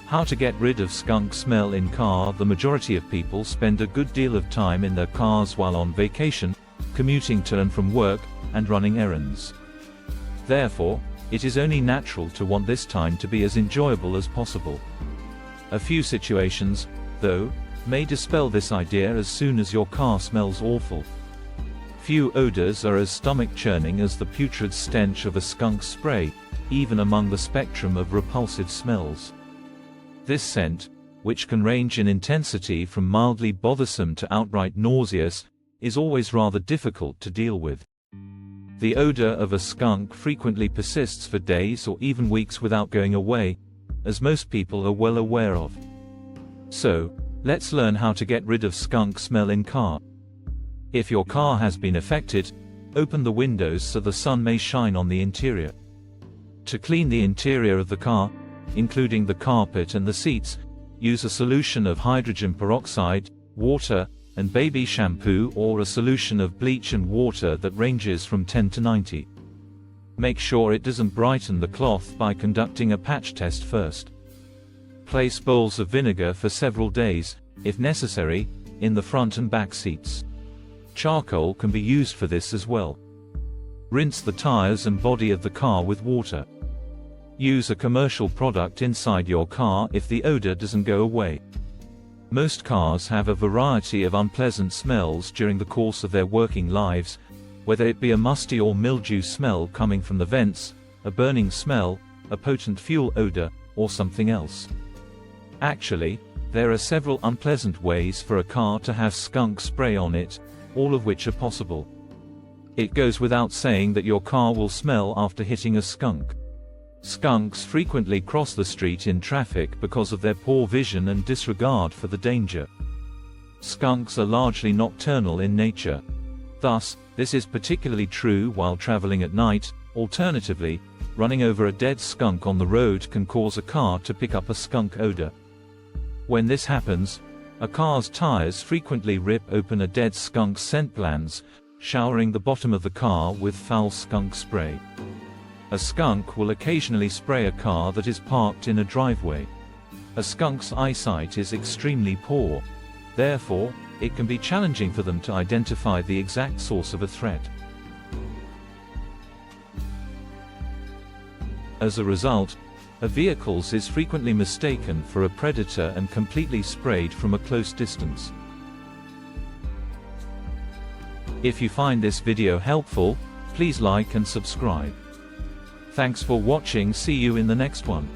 How to get rid of skunk smell in car. The majority of people spend a good deal of time in their cars while on vacation, commuting to and from work, and running errands. Therefore, it is only natural to want this time to be as enjoyable as possible. A few situations, though, may dispel this idea as soon as your car smells awful. Few odors are as stomach-churning as the putrid stench of a skunk spray, even among the spectrum of repulsive smells. This scent, which can range in intensity from mildly bothersome to outright nauseous, is always rather difficult to deal with. The odor of a skunk frequently persists for days or even weeks without going away, as most people are well aware of. So, let's learn how to get rid of skunk smell in car. If your car has been affected, open the windows so the sun may shine on the interior. To clean the interior of the car, including the carpet and the seats, use a solution of hydrogen peroxide, water, and baby shampoo, or a solution of bleach and water that ranges from 10 to 90. Make sure it doesn't brighten the cloth by conducting a patch test first. Place bowls of vinegar for several days, if necessary, in the front and back seats. Charcoal can be used for this as well. Rinse the tires and body of the car with water. Use a commercial product inside your car if the odor doesn't go away. Most cars have a variety of unpleasant smells during the course of their working lives, whether it be a musty or mildew smell coming from the vents, a burning smell, a potent fuel odor, or something else. Actually, there are several unpleasant ways for a car to have skunk spray on it, all of which are possible. It goes without saying that your car will smell after hitting a skunk. Skunks frequently cross the street in traffic because of their poor vision and disregard for the danger. Skunks are largely nocturnal in nature. Thus, this is particularly true while traveling at night. Alternatively, running over a dead skunk on the road can cause a car to pick up a skunk odor. When this happens, a car's tires frequently rip open a dead skunk's scent glands, showering the bottom of the car with foul skunk spray. A skunk will occasionally spray a car that is parked in a driveway. A skunk's eyesight is extremely poor. Therefore, it can be challenging for them to identify the exact source of a threat. As a result, a vehicle is frequently mistaken for a predator and completely sprayed from a close distance. If you find this video helpful, please like and subscribe. Thanks for watching. See you in the next one.